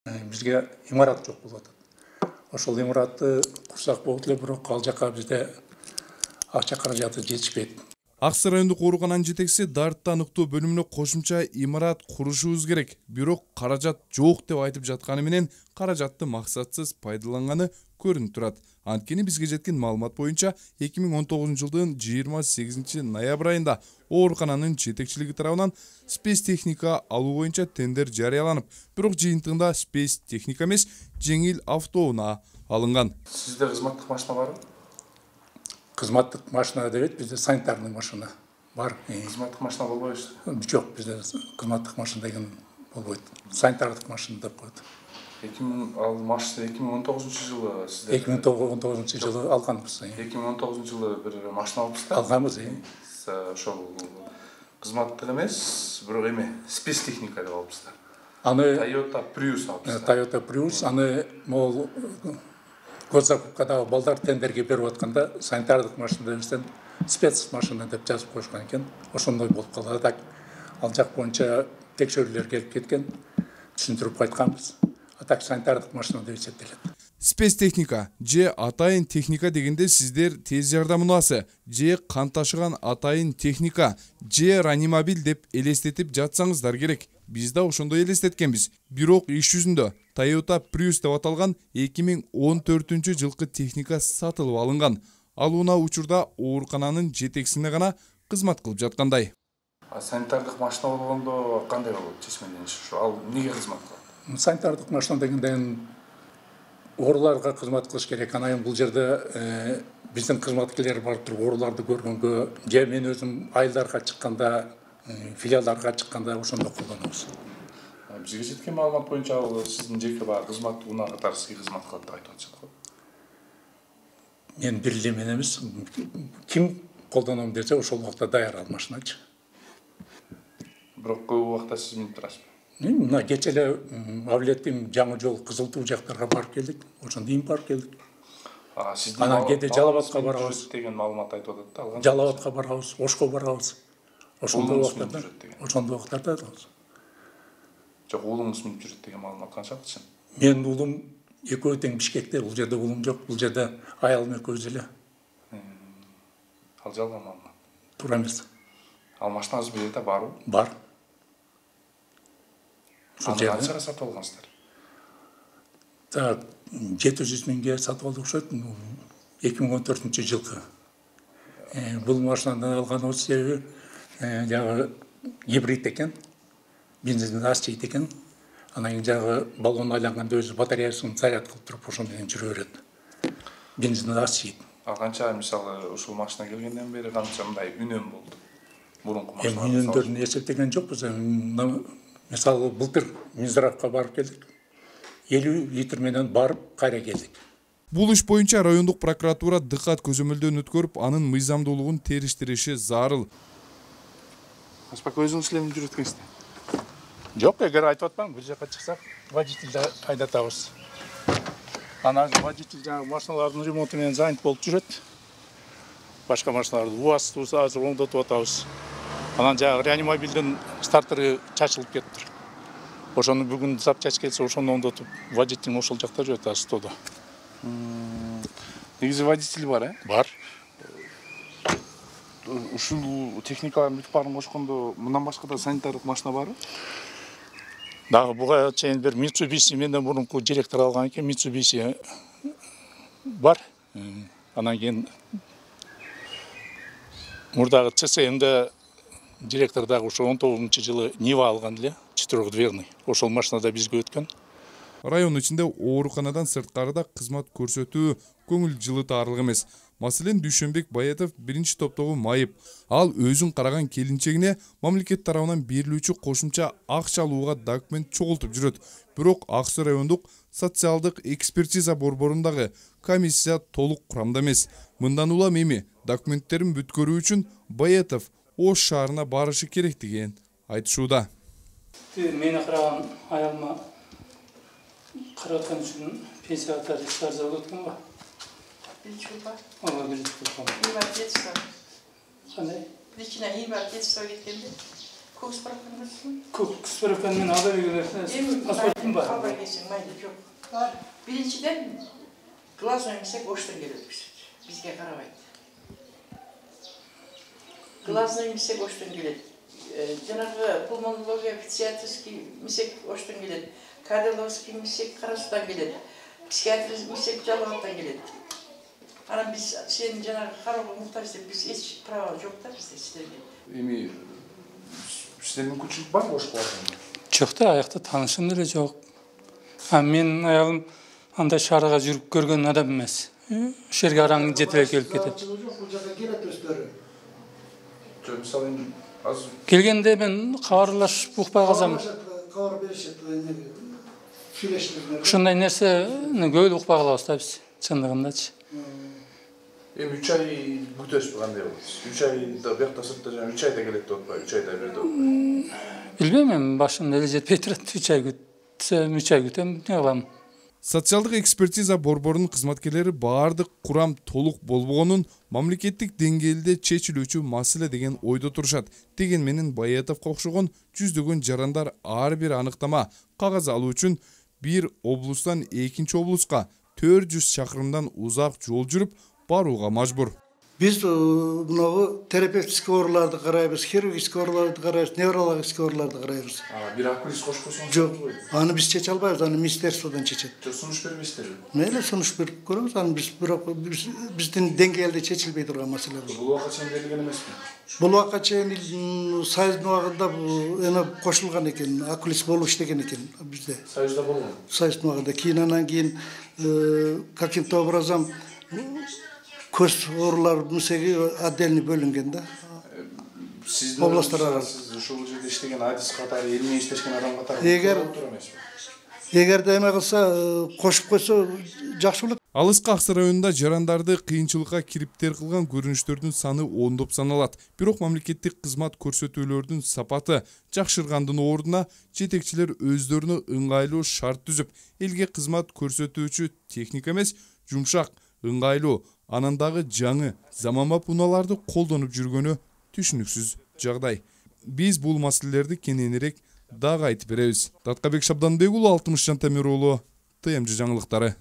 Бизге имарат жок болуп атат. Ошол имаратты курсак болуп эле, бирок ал жака бизде акча каражаты жетишпейт. Аксы райондук оорукананын жетекчиси Дарытта аныктоо бөлүмүнө кошумча имарат курушубуз керек, бирок каражат жок деп айтып жатканы менен каражатты максатсыз пайдаланганы көрүнүп турат. Анткени бизге жеткен маалымат боюнча 2019-жылдын 28 ноябрь айында оорукананын жетекчилиги тарабынан спецтехника алуу боюнча тендер жарыяланып, бирок жыйынтыгында спецтехника эмес, жеңил автоунаа алынган. Сизде кызматтык машина барбы? Кызматтык машина дебейт, бизде санитарный машина бар. Кызматтык машина болбойбу? Жок, бизде кызматтык машина деген болбойт. Санитардык машина деп коет. Ал машина 2019-жылы сизде 2019-жылы алганбыз. 2019-жылы бир машина алыпсыз да? Алганбыз. Ошол кызматтык эмес, бирок эме спецтехника деп алыпсыздар. Аны Toyota Prius алыпсыздар. Toyota Prius, аны могул госзакупкадагы балдар тендерге берип атканда санитардык машина дебестен спец машина деп жазып коюшкан экен. Ошондой болуп калды. Так ал жак боюнча текшерүүлөр келип кеткен, түшүндүрүп кайтканбыз. Так санитардык машина деп эсептелет. Спецтехника же атайын техника дегенде сиздер тез жардам унаасы же кан ташыган атайын техника же реанимобиль деп элестетип жатсаңыздар керек. Биз да ошондой элестеткенбиз. Бирок иш жүзүндө Toyota Prius деп аталган 2014-жылкы техника сатылып алынган. Ал унаа учурда оорукананын жетекчисине гана кызмат кылып жаткандай. Санитардык машина болгондо кандай болот чечмелениş? Ал эмнеге кызмат кылат? Санитардык машина дегенде ооруларга кызмат кылыш керек. Анан бул жерде биздин кызматкерлер барып туруп ооруларды көргөнгө, же мен өзүм айылдарга чыкканда, филиалдарга чыкканда ошондо колдонобуз. Бизге жеткен маалымат боюнча ал сиздин жеке баа кызмат унаа катары сизге кызмат кылат деп айтып атышат го. Мен бир эле мен эмес, ким колдоном десе ошол убакта даяр ал машиначы. Бирок көп убакта сиз минип турасызбы? Мына кече эле Авлеттин жаңы жол Кызыл Туу жактарга барып келдик. Ошондо барып келдик. Сиздин анан кээде Жалал-Абадка барабыз деген маалымат айтып атат да, алган. Жалал-Абадка барабыз, Ошко барабыз. Ошондой убактарда Жок, уулуңуз минип жүрөт деген маалымат канчалык чын? Мен уулум экөө тең Бишкекте, бул жерде уулум жок, бул жерде аялым экөөбүз эле. Ал жалган маалымат. Туура эмес. Ал машинаңыз бул жерде барбы? Бар. Канчага сатып алгансыздар? Так, 700 миңге сатып алдык окшойт, 2014-жылкы. Бул машинаны алганыбыз себеби жагы гибрид экен. Бензинден аз чейт экен. Анан жагы баллон айланганда өзү батареясын заряд кылып туруп ошондо менен жүрө берет. Бензинден аз чейт. Канча мисалы ушул машина келгенден бери канча мындай үнөм болду? Мурунку машиналар. Үнөмдөрүн эсептеген жокпуз. Мисалы былтыр Минздравга барып келдик. 50 литр менен барып кайра келдик. Бул иш боюнча райондук прокуратура дыкат көзөмөлдөн өткөрүп, анын мыйзамдуулугун териштириши зарыл. Аспак өзүңүз эле жүрөт экенсиз. Жок, эгер айтып атпам, бул жака чыксак, водительди айдатабыз. Анан водитель жаңы машиналардын ремонту менен занят болуп жүрөт. Башка машиналарды УАЗ азыр оңдотуп атабыз. Анан жаңы реанимобилдин стартери чачылып кетти. Ошону бүгүн запчасть келсе, ошону оңдотуп, водитель ошол жакта жүрөт астодо. Негизи водитель бар, Бар. Ушул техникалардын бүтүп баарын кошкондо мындан башка да санитардык машина барбы? Дагы буга чейин бир Mitsubishi менден мурунку директор алган экен, Mitsubishi бар. Анан кийин мурдагы ЦСМде директор дагы ошо 19-жылы Нива алган эле, четырёхдверный. Ошол машинада бизге өткөн. Район ичинде ооруканадан сырткарыда кызмат көрсөтүү көңүл жылытарлык эмес. Маселен, Дүйшөнбек Баятов биринчи топтогу майып. Ал өзүн караган келинчегине мамлекет тарабынан берилүүчү кошумча акча алууга документ чогултуп жүрөт. Бирок Аксы райондук социалдык экспертиза борборундагы комиссия толук курамда эмес. Мындан улам эми документтерин бүткөрүү үчүн Баятов Ош шаарына барышы керек деген айтышууда. Мени караган аялыма караткан үчүн пенсияга тариф арза өткөн го. Причуда. Ага, причуда. Инвалидство. Кандай? Причина инвалидство кеткенде. Көк справканы көрсін. Көк справканы мен ала берген паспортым бар. Албай келсең, майды жоқ. Біріншіден, глаз оймасақ оштан келеді бізге қарабайды. Глаз оймасақ оштан келеді. Жаңағы пульмонология, психиатрский мисек оштан келеді. Кардиологический мисек Қарасудан келеді. Психиатрический мисек Жалауаттан келеді. Ана біз сені жаңағы қарауға мұқтаж деп біз еш права жоқ та бізде сіздерге. Эми сизде мүмкүнчүлүк барбы ошол кылатынга? Жоқ та, аяқта танышым деле жоқ. Мен аялым андай шарага жүрүп көргөн адам эмес. Ошол жерге араң жетелей келип кетет. Мисалы эми азыр Келгенде мен кабарлашып укпай калсам, Кабар беришет, сүйлөшүлөр. ушундай нерсени көп укпай калабыз да биз, чындыгындачы. эми 3 ай күтөсүз кандай болот? 3 айда биякта сыртта жана 3 айда келет деп атпайбы? 3 айда берди деп атпайбы? Билбейм, эми башым эле жетпей турат. 3 ай күтсөм, 3 ай күтөм, эмне кылам? Социалдык экспертиза борборунун кызматкерлери баардык курам толук болбогонун мамлекеттик деңгээлде чечилүүчү маселе деген ойдо турушат. Деген менен Баятовго окшогон жүздөгөн жарандар ар бир аныктама кагаз алуу үчүн бир облустан экинчи облуска 400 чакырымдан узак жол жүрүп барууга мажбур. Biz bunu terapevtik orularda karayırız, хирургический orularda karayırız, nevrologический orularda karayırız. Bir akülist koşkosun. Yok, anı biz çeç albayız, anı ministersodan çeçet. Sunuş vermezler. Neyle sonuç bir görürüz, anı bizden dengelde çeçilmey durgan mesele bu. Bu vakit sen belirgen emez mi? Bu vakatçı sayızın vakında koşulgan eken, akülist bolu işlegen eken bizde. Sayızda bol mu? Sayızın vakında, kinanan keyin kakimto obrazam köz orular müsegi addelini bölüngen de. Siz Oblastlar arası. Siz uşul жерде иштеген адис катары, элме иштешкен адам катары. Эгер эме кылса, кошуп койсо жакшы болот. Алыска Аксы районунда жарандарды кыйынчылыкка кириптер кылган көрүнүштөрдүн саны ондоп саналат. Бирок мамлекеттик кызмат көрсөтүүлөрдүн сапаты жакшыргандын ордуна жетекчилер өздөрүнө ыңгайлуу шарт түзүп, элге кызмат көрсөтүүчү техника эмес, жумшак, ыңгайлуу, анан дагы жаңы заманбап унааларды колдонуп жүргөнү түшүнүксүз жагдай. Биз бул маселелерди кененирээк дагы айтып беребиз. Таткабек Шабданбек уулу, Алтымыш Жантамир уулу, ТМЖ жаңылыктары.